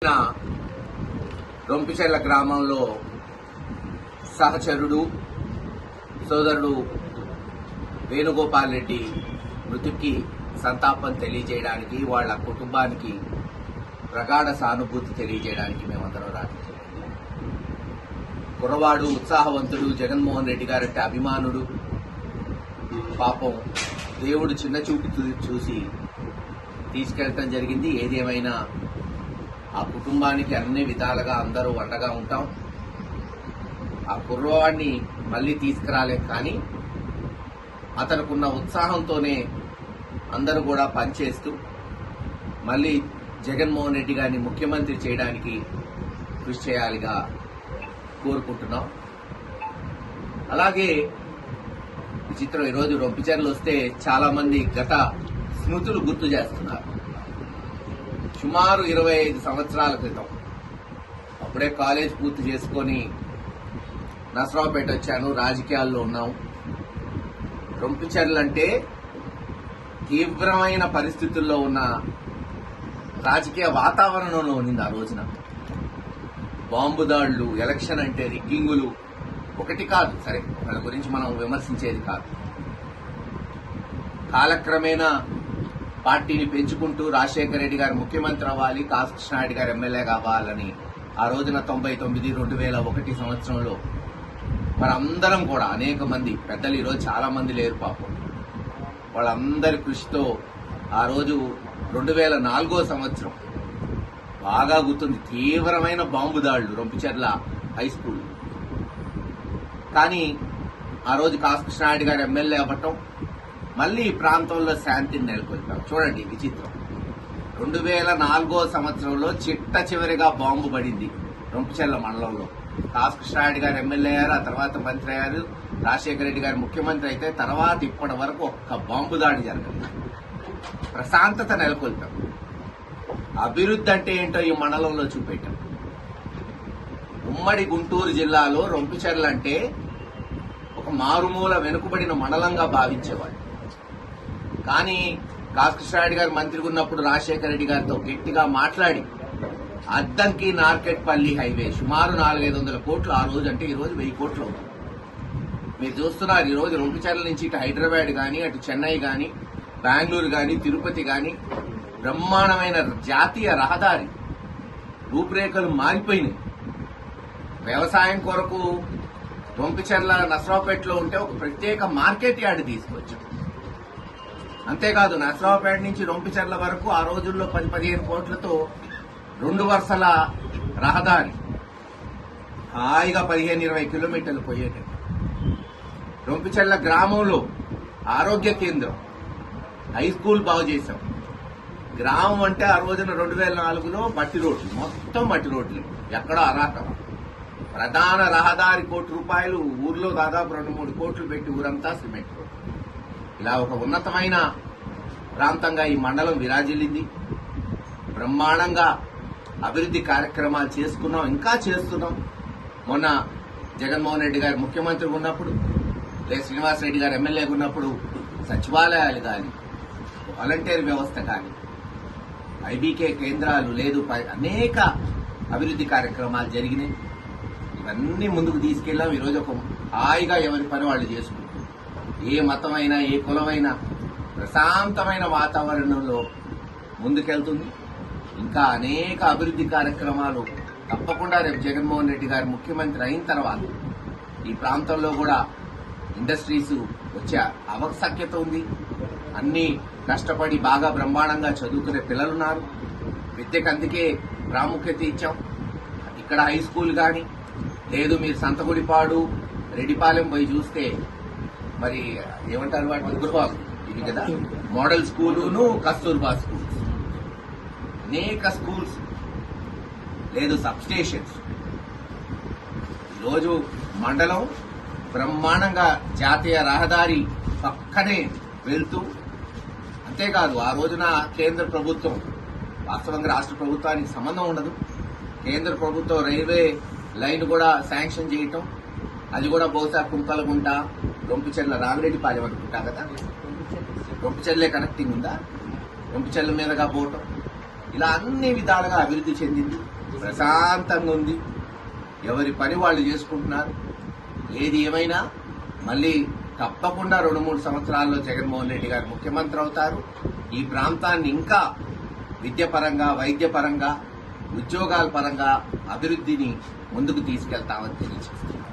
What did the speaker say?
రోజున రొంపిచెర్ల గ్రామంలో సహచరుడు సోదరుడు వేణుగోపాల్ రెడ్డి మృతికి సంతాపం తెలియజేయడానికి, వాళ్ళ కుటుంబానికి ప్రగాఢ సానుభూతి తెలియజేయడానికి మేమందరం రావడం జరిగింది. కుర్రవాడు, ఉత్సాహవంతుడు, జగన్మోహన్ రెడ్డి గారంటే అభిమానుడు. పాపం దేవుడు చిన్న చూపు చూసి తీసుకెళ్ళటం జరిగింది. ఏదేమైనా ఆ కుటుంబానికి అన్ని విధాలుగా అందరూ అండగా ఉంటాం. ఆ కుర్రవాడిని మళ్ళీ తీసుకురాలేం, కానీ అతనుకున్న ఉత్సాహంతోనే అందరూ కూడా పనిచేస్తూ మళ్ళీ జగన్మోహన్ రెడ్డి గారిని ముఖ్యమంత్రి చేయడానికి కృషి చేయాలిగా కోరుకుంటున్నాం. అలాగే విచిత్రం, ఈరోజు రొంపిచెర్లు వస్తే చాలా మంది గత స్మృతులు గుర్తు చేస్తున్నారు. సుమారు 25 సంవత్సరాల క్రితం అప్పుడే కాలేజ్ పూర్తి చేసుకొని నసరావుపేట వచ్చాను, రాజకీయాల్లో ఉన్నాం. రొంపిచెర్లు అంటే తీవ్రమైన పరిస్థితుల్లో ఉన్న రాజకీయ వాతావరణంలో ఉన్నింది ఆ రోజున. బాంబు దాడులు, ఎలక్షన్ అంటే రిగ్గింగులు, ఒకటి కాదు. సరే, వాళ్ళ గురించి మనం విమర్శించేది కాదు. కాలక్రమేణా పార్టీని పెంచుకుంటూ రాజశేఖర రెడ్డి గారు ముఖ్యమంత్రి అవ్వాలి, కృష్ణారెడ్డి గారు ఎమ్మెల్యే కావాలని ఆ రోజున 99, 2001 సంవత్సరంలో మనందరం కూడా అనేక మంది పెద్దలు, ఈరోజు చాలా మంది లేరు పాపం, వాళ్ళందరి కృషితో ఆ రోజు 2004 సంవత్సరం బాగా గుర్తుంది. తీవ్రమైన బాంబు దాడులు రొంపిచెర్ల హై స్కూల్. కానీ ఆ రోజు కృష్ణారెడ్డి గారు ఎమ్మెల్యే అవ్వటం, మళ్ళీ ఈ ప్రాంతంలో శాంతిని నెలకొల్పాం. చూడండి విచిత్రం, 2004 సంవత్సరంలో చిట్ట చివరిగా బాంబు పడింది రొంపిచెర్ల మండలంలో. కృష్ణారెడ్డి గారు ఎమ్మెల్యే అయ్యారు, ఆ తర్వాత మంత్రి అయ్యారు. రాజశేఖర రెడ్డి గారు ముఖ్యమంత్రి అయితే తర్వాత ఇప్పటి వరకు ఒక్క బాంబు దాడి జరగదు. ప్రశాంతత నెలకొల్పాం. అభివృద్ధి అంటే ఏంటో ఈ మండలంలో చూపెట్టాం. ఉమ్మడి గుంటూరు జిల్లాలో రొంపిచెర్ల అంటే ఒక మారుమూల వెనుకబడిన మండలంగా భావించేవాడు. కానీ కృష్ణారెడ్డి గారు మంత్రిగా ఉన్నప్పుడు రాజశేఖర రెడ్డి గారితో గట్టిగా మాట్లాడి అద్దంకి నార్కెట్పల్లి హైవే సుమారు 400-500 కోట్లు ఆ రోజు, అంటే ఈ రోజు 1000 కోట్లు అవుతుంది. మీరు చూస్తున్నారు, ఈ రోజు రొంపిచెర్ల నుంచి ఇటు హైదరాబాద్ కానీ, అటు చెన్నై కానీ, బెంగళూరు కానీ, తిరుపతి కానీ బ్రహ్మాండమైన జాతీయ రహదారి రూపురేఖలు మారిపోయినాయి. వ్యవసాయం కొరకు రొంపిచెర్ల నసరావుపేటలో ఉంటే ఒక ప్రత్యేక మార్కెట్ యార్డ్ తీసుకొచ్చాం. అంతేకాదు, నసరావుపేట నుంచి రొంపిచెర్ల వరకు ఆ రోజుల్లో 10-15 కోట్లతో 2 వరుసల రహదారి హాయిగా 15-20 కిలోమీటర్లు పోయేటట్టు. రొంపిచెర్ల గ్రామంలో ఆరోగ్య కేంద్రం, హై స్కూల్ బాగు చేశాం. గ్రామం అంటే ఆ రోజున 2004లో మట్టి రోడ్లు, మొత్తం మట్టి రోడ్లు, ఎక్కడో అరాకం. ప్రధాన రహదారి ₹1 కోటి, ఊర్లో దాదాపు 2-3 కోట్లు పెట్టి ఊరంతా సిమెంట్ రోడ్. ఇలా ఒక ఉన్నతమైన ప్రాంతంగా ఈ మండలం విరాజిల్లింది. బ్రహ్మాండంగా అభివృద్ధి కార్యక్రమాలు చేసుకున్నాం, ఇంకా చేస్తున్నాం. మొన్న జగన్మోహన్ రెడ్డి గారు ముఖ్యమంత్రి ఉన్నప్పుడు, లేదా శ్రీనివాసరెడ్డి గారు ఎమ్మెల్యేగా ఉన్నప్పుడు సచివాలయాలు కానీ, వాలంటీర్ వ్యవస్థ కానీ, ఐబీకే కేంద్రాలు లేదు, అనేక అభివృద్ధి కార్యక్రమాలు జరిగినాయి. ఇవన్నీ ముందుకు తీసుకెళ్లాం. ఈరోజు ఒక హాయిగా ఎవరి పని వాళ్ళు చేసుకుంటారు. ఏ మతమైనా, ఏ కులమైనా ప్రశాంతమైన వాతావరణంలో ముందుకెళ్తుంది. ఇంకా అనేక అభివృద్ధి కార్యక్రమాలు తప్పకుండా రేపు జగన్మోహన్ రెడ్డి గారు ముఖ్యమంత్రి అయిన తర్వాత ఈ ప్రాంతంలో కూడా ఇండస్ట్రీస్ వచ్చే ఆవశ్యకత ఉంది. అన్ని కష్టపడి బాగా బ్రహ్మాండంగా చదువుకునే పిల్లలున్నారు. విద్యకు అందుకే ప్రాముఖ్యత ఇచ్చాం. ఇక్కడ హై స్కూల్ కానీ, లేదు మీరు సంతగుడిపాడు, రెడ్డిపాలెం పోయి చూస్తే మరి ఏమంటారు వాటి గృహాలు ఇవి కదా, మోడల్ స్కూలును కస్తూర్బా స్కూల్స్, అనేక స్కూల్స్, లేదు సబ్ స్టేషన్స్. ఈరోజు మండలం బ్రహ్మాండంగా జాతీయ రహదారి పక్కనే వెళ్తూ, అంతేకాదు ఆ రోజున కేంద్ర ప్రభుత్వం, వాస్తవంగా రాష్ట్ర ప్రభుత్వానికి సంబంధం ఉండదు, కేంద్ర ప్రభుత్వం రైల్వే లైన్ కూడా శాంక్షన్ చేయటం, అది కూడా బహుశా కుంకలగుంట, రొంపిచెర్ల, రామిరెడ్డిపాలెం అనుకుంటా కదా, రొంపిచెర్లే కనెక్టింగ్ ఉందా, రొంపిచెర్ల మీదుగా పోవటం, ఇలా అన్ని విధాలుగా అభివృద్ధి చెందింది, ప్రశాంతంగా ఉంది, ఎవరి పని వాళ్ళు చేసుకుంటున్నారు. ఏది ఏమైనా మళ్ళీ తప్పకుండా 2-3 సంవత్సరాల్లో జగన్మోహన్ రెడ్డి గారు ముఖ్యమంత్రి అవుతారు. ఈ ప్రాంతాన్ని ఇంకా విద్యపరంగా, వైద్యపరంగా, ఉద్యోగాల పరంగా అభివృద్ధిని ముందుకు తీసుకెళ్తామని తెలియజేస్తారు.